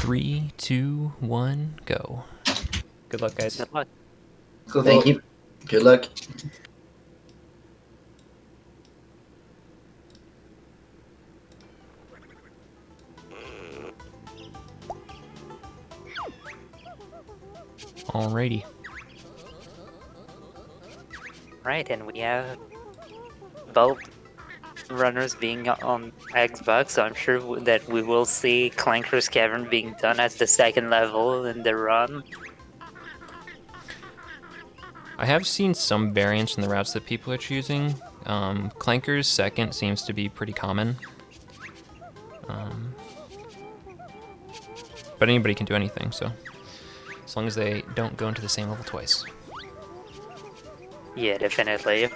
3, 2, 1, go. Good luck, guys. Good luck. Cool. Thank you. Good luck. Alrighty. Right, and we have both runners being on Xbox, so I'm sure that we will see Clanker's Cavern being done as the second level in the run. I have seen some variants in the routes that people are choosing. Clanker's second seems to be pretty common. But anybody can do anything, so as long as they don't go into the same level twice. Yeah, definitely.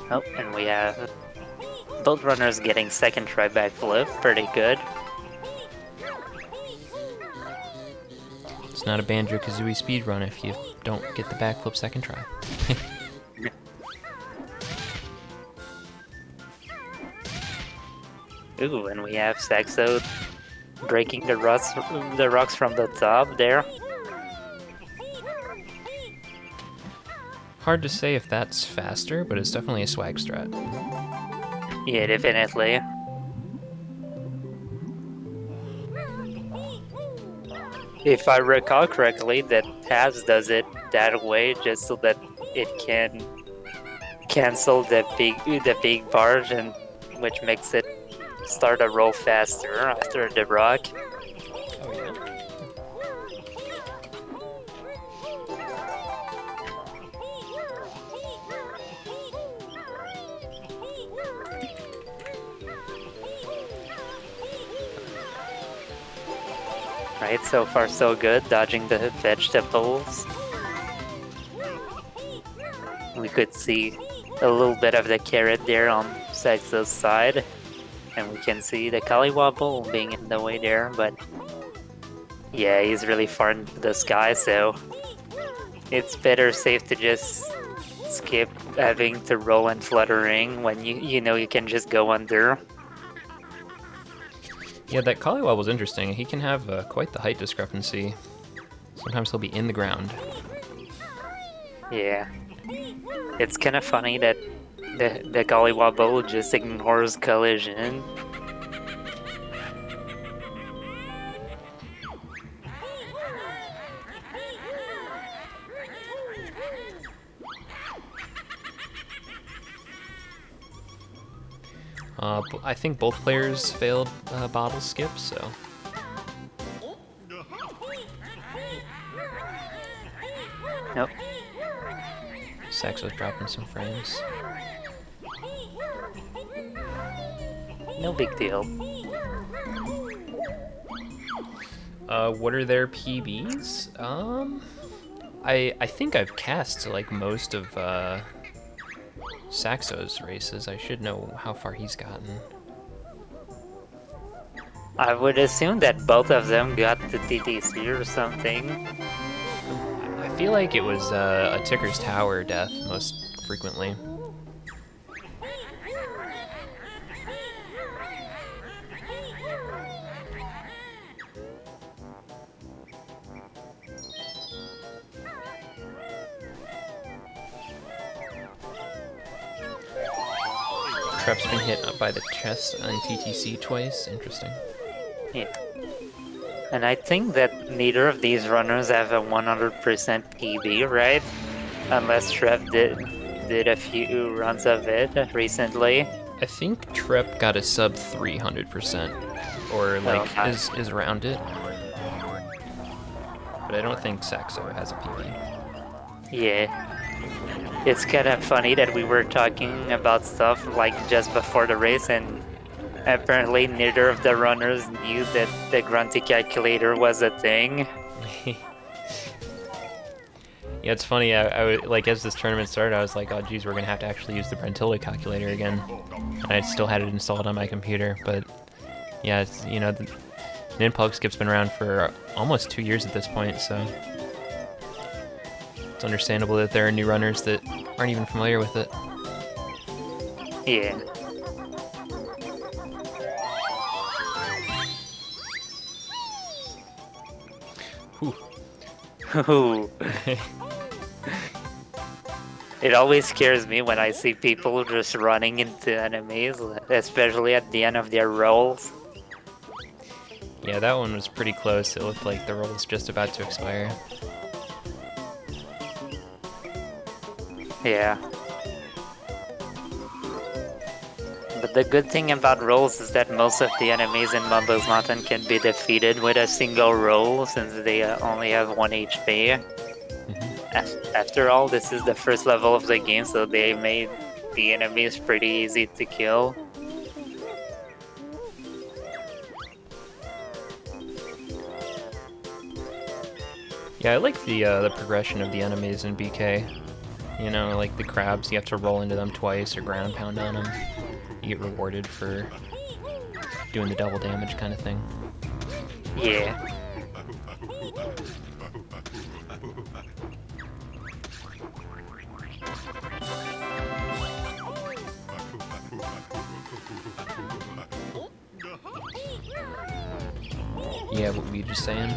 Oh, and we have both runners getting second try backflip, pretty good. It's not a Banjo-Kazooie speedrun if you don't get the backflip second try. Ooh, and we have Saxo breaking the rocks from the top there. Hard to say if that's faster, but it's definitely a swag strat. Yeah, definitely. If I recall correctly, that Tabs does it that way just so that it can cancel the big barge, and which makes it start a roll faster after the rock. Oh yeah. Right, so far so good, dodging the vegetables. We could see a little bit of the carrot there on Saxo's side. And we can see the Collywobble being in the way there, but yeah, he's really far in the sky, so it's better safe to just skip having to roll and fluttering when you know you can just go under. Yeah, that Collywobble's interesting. He can have quite the height discrepancy. Sometimes he'll be in the ground. Yeah. It's kind of funny that the Collywobble just ignores collision. I think both players failed bottle skip, so. Nope. Saxo's dropping some frames. No big deal. What are their PBs? I think I've cast like most of Saxo's races. I should know how far he's gotten. I would assume that both of them got the TTC or something. I feel like it was a Ticker's Tower death most frequently. Trep's been hit by the chest on TTC twice. Interesting. Yeah. And I think that neither of these runners have a 100% PB, right? Unless Trep did a few runs of it recently. I think Trep got a sub 300%, or like is around it. But I don't think Saxo has a PB. Yeah. It's kind of funny that we were talking about stuff like just before the race, and apparently neither of the runners knew that the Grunty calculator was a thing. Yeah, it's funny. I like as this tournament started, I was like, oh geez, we're gonna have to actually use the Brentilda calculator again. And I still had it installed on my computer, but yeah, it's, you know, the Ninpug skip's been around for almost 2 years at this point, so It's understandable that there are new runners that aren't even familiar with it. Yeah. Whew. It always scares me when I see people just running into enemies, especially at the end of their rolls. Yeah, that one was pretty close. It looked like the roll was just about to expire. Yeah. But the good thing about rolls is that most of the enemies in Mumbo's Mountain can be defeated with a single roll, since they only have 1 HP. After all, this is the first level of the game, so they made the enemies pretty easy to kill. Yeah, I like the progression of the enemies in BK. You know, like the crabs, you have to roll into them twice or ground pound on them. You get rewarded for doing the double damage kind of thing. Yeah. Yeah, what were you just saying?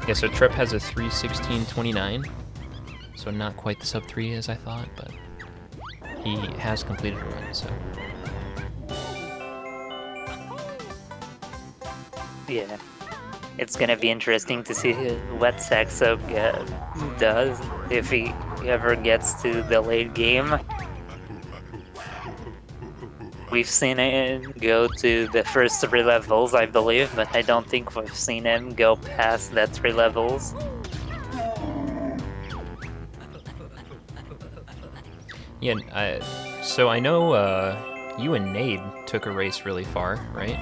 Yeah, so Trep has a 3:16:29, so not quite the sub 3 as I thought, but he has completed a run, so. Yeah. It's gonna be interesting to see what Saxo does if he ever gets to the late game. We've seen him go to the first 3 levels, I believe, but I don't think we've seen him go past that 3 levels. Yeah, so I know you and Nade took a race really far, right?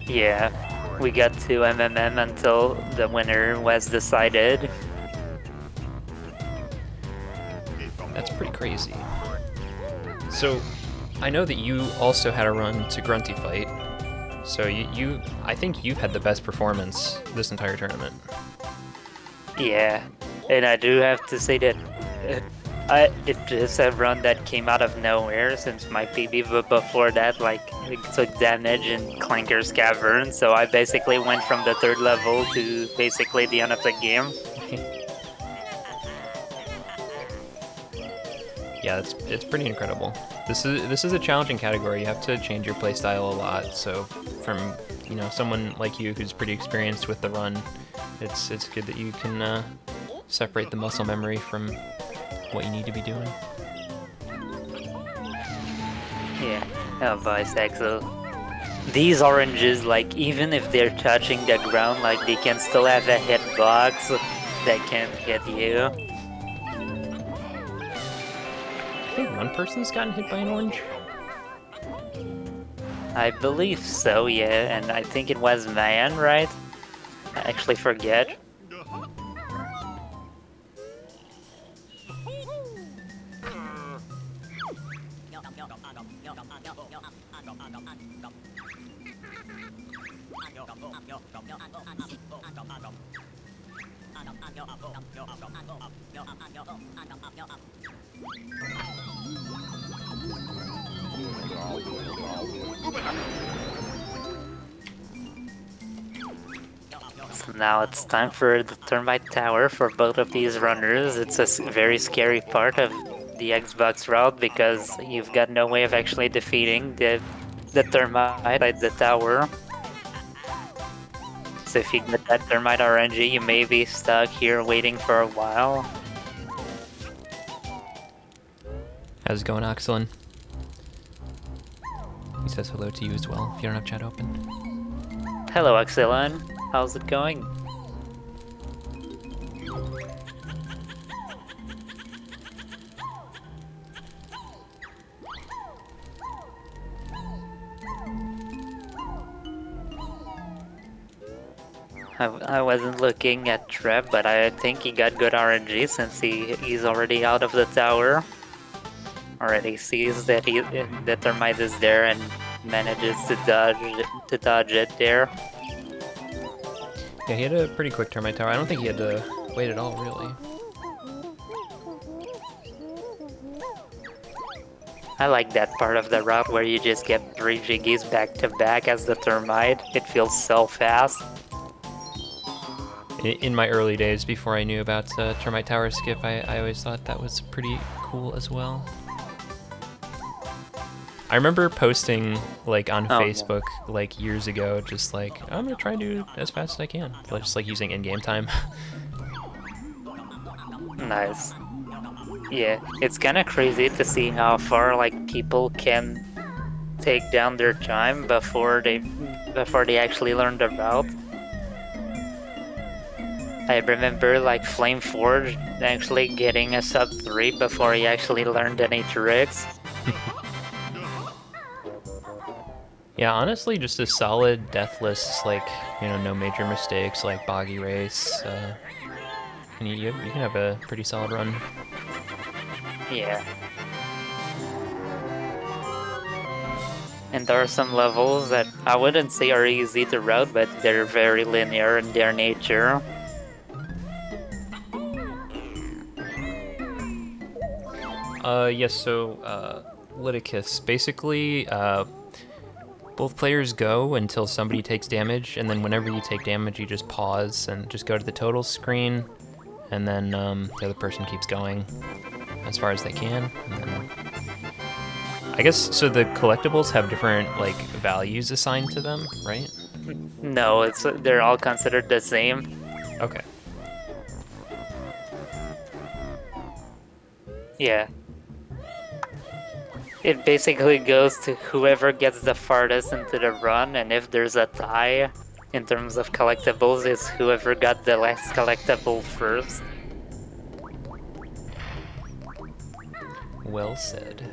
Yeah, we got to MMM until the winner was decided. That's pretty crazy. So, I know that you also had a run to Grunty Fight, so I think you've had the best performance this entire tournament. Yeah, and I do have to say that it just a run that came out of nowhere, since my PB before that it took damage in Clanker's Cavern, so I basically went from the 3rd level to basically the end of the game. Yeah, it's pretty incredible. This is a challenging category. You have to change your playstyle a lot. So from someone like you who's pretty experienced with the run, it's good that you can separate the muscle memory from what you need to be doing. Yeah. Oh boy, Saxo. These oranges, even if they're touching the ground, they can still have a hitbox that can hit you. I think one person's gotten hit by an orange. I believe so, yeah, and I think it was Man, right? I actually forget. So now it's time for the Termite Tower for both of these runners. It's a very scary part of the Xbox route because you've got no way of actually defeating the Termite at the tower. So if you get that Termite RNG, you may be stuck here waiting for a while. How's it going, Oxalin? He says hello to you as well, if you don't have chat open. Hello, Oxalin. How's it going? I wasn't looking at Trep, but I think he got good RNG since he's already out of the tower. Already sees that the Termite is there and manages to dodge it there. Yeah, he had a pretty quick Termite Tower. I don't think he had to wait at all, really. I like that part of the route where you just get 3 Jiggies back to back as the Termite. It feels so fast. In my early days, before I knew about Termite Tower Skip, I always thought that was pretty cool as well. I remember posting like on Facebook like years ago, just like I'm gonna try and do it as fast as I can, just like using in-game time. Nice. Yeah, it's kind of crazy to see how far like people can take down their time before they actually learn the route. I remember like Flameforge actually getting a sub 3 before he actually learned any tricks. Yeah, honestly, just a solid deathless, like, you know, no major mistakes, like boggy race, and you can have a pretty solid run. Yeah. And there are some levels that I wouldn't say are easy to route, but they're very linear in their nature. Yes, so, Liticus, basically, both players go until somebody takes damage, and then whenever you take damage, you just pause and just go to the total screen, and then the other person keeps going as far as they can. And then I guess, so the collectibles have different, like, values assigned to them, right? No, they're all considered the same. Okay. Yeah. It basically goes to whoever gets the farthest into the run, and if there's a tie in terms of collectibles, it's whoever got the last collectible first. Well said.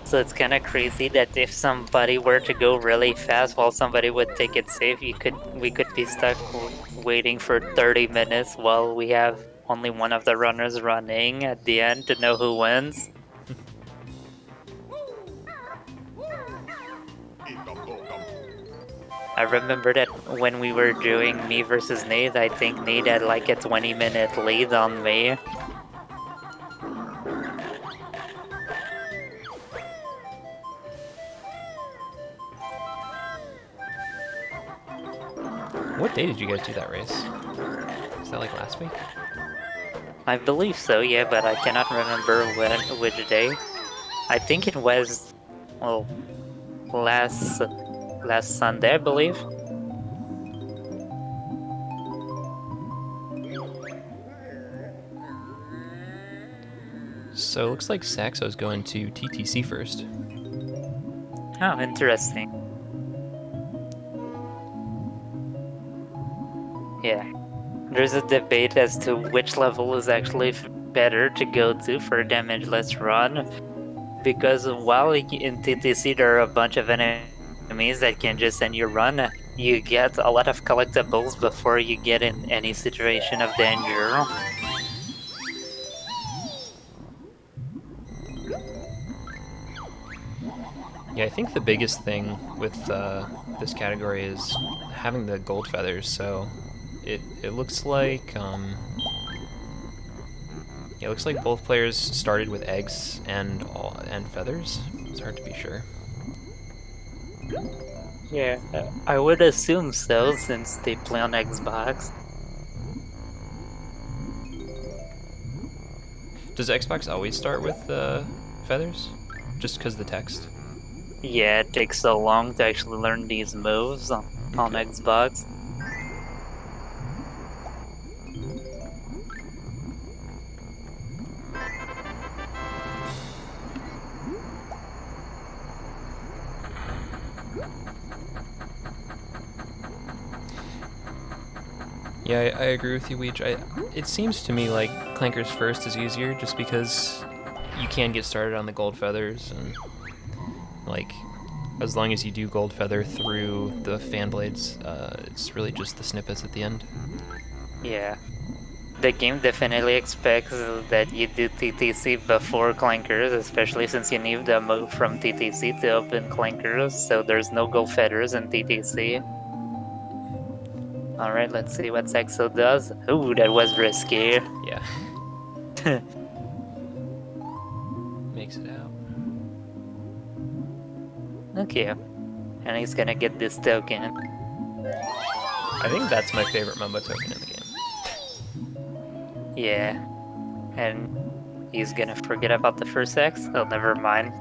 So it's kind of crazy that if somebody were to go really fast while somebody would take it safe, we could be stuck waiting for 30 minutes while we have only one of the runners running at the end to know who wins. I remember that when we were doing me versus Nate, I think Nate had like a 20-minute lead on me. What day did you guys do that race? Is that like last week? I believe so, yeah, but I cannot remember which day. I think it was, well, last Sunday, I believe. So it looks like Saxo's going to TTC first. Oh, interesting. Yeah. There's a debate as to which level is actually better to go to for a damageless run. Because while in TTC there are a bunch of enemies that can just end your run, you get a lot of collectibles before you get in any situation of danger. Yeah, I think the biggest thing with this category is having the gold feathers. So it looks like yeah, it looks like both players started with eggs and feathers. It's hard to be sure. Yeah, I would assume so since they play on Xbox. Does Xbox always start with feathers? Just because the text? Yeah, it takes so long to actually learn these moves on Xbox. Yeah, I agree with you, Weech. It seems to me like Clanker's first is easier just because you can get started on the gold feathers, and like as long as you do gold feather through the fan blades, it's really just the snippets at the end. Yeah. The game definitely expects that you do TTC before Clankers, especially since you need the move from TTC to open Clankers, so there's no gold feathers in TTC. Alright, let's see what Saxo does. Ooh, that was risky. Yeah. Makes it out. Okay. And he's gonna get this token. I think that's my favorite Mumbo token in the game. Yeah. And he's gonna forget about the first X? Oh, never mind.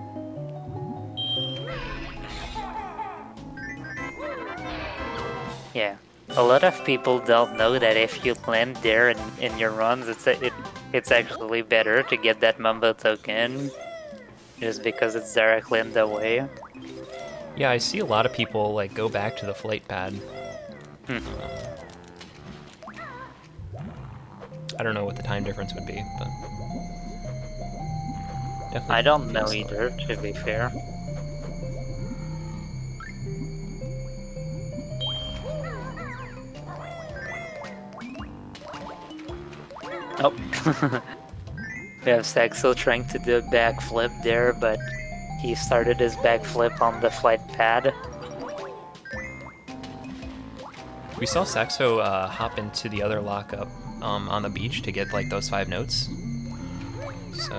Yeah. A lot of people don't know that if you land there in your runs, it's actually better to get that Mumbo token. Just because it's directly in the way. Yeah, I see a lot of people like go back to the flight pad. I don't know what the time difference would be, but definitely I don't know feels slow. either, to be fair. Oh. We have Saxo trying to do a backflip there, but he started his backflip on the flight pad. We saw Saxo hop into the other lockup on the beach to get like those 5 notes. So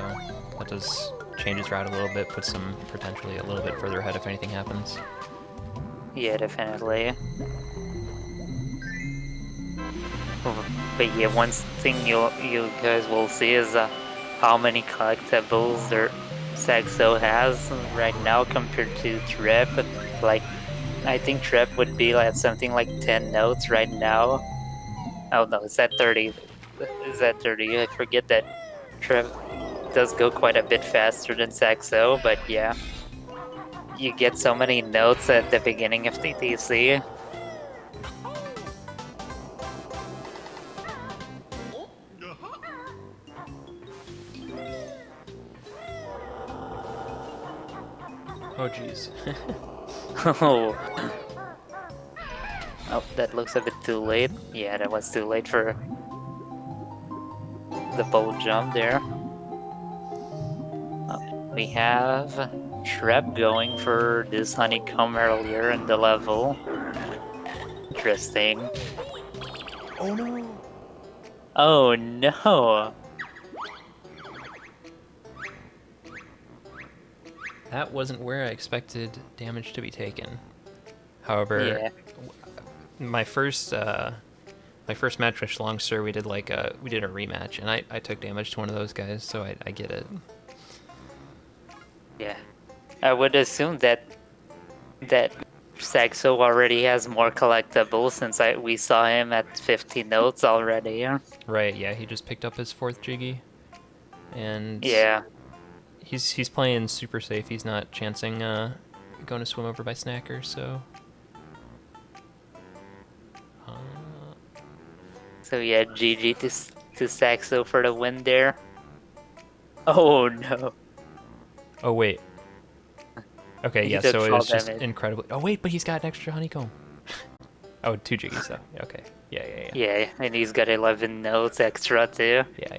that does change his route a little bit, puts him potentially a little bit further ahead if anything happens. Yeah, definitely. But yeah, one thing you guys will see is how many collectibles Saxo has right now compared to Trep. Like, I think Trep would be at something like 10 notes right now. Oh no, it's at 30. Is that 30? I forget that Trep does go quite a bit faster than Saxo, but yeah. You get so many notes at the beginning of TTC. Oh jeez. Oh. Oh, that looks a bit too late. Yeah, that was too late for the bold jump there. Oh, we have Shreb going for this honeycomb earlier in the level. Interesting. Oh no! Oh no! That wasn't where I expected damage to be taken. However, Yeah. my first match with Schlongster, we did a rematch, and I took damage to one of those guys, so I get it. Yeah. I would assume that Saxo already has more collectibles since we saw him at 50 notes already. Right? Yeah, he just picked up his 4th Jiggy, and Yeah. he's playing super safe. He's not chancing going to swim over by Snacker, so. So yeah, GG to Saxo for the win there. Oh no. Oh wait. Okay, He yeah. took So it fall was just damage. incredibly. Oh wait, but he's got an extra honeycomb. Oh, 2 Jiggies though. Okay. Yeah. Yeah, and he's got 11 notes extra too. Yeah.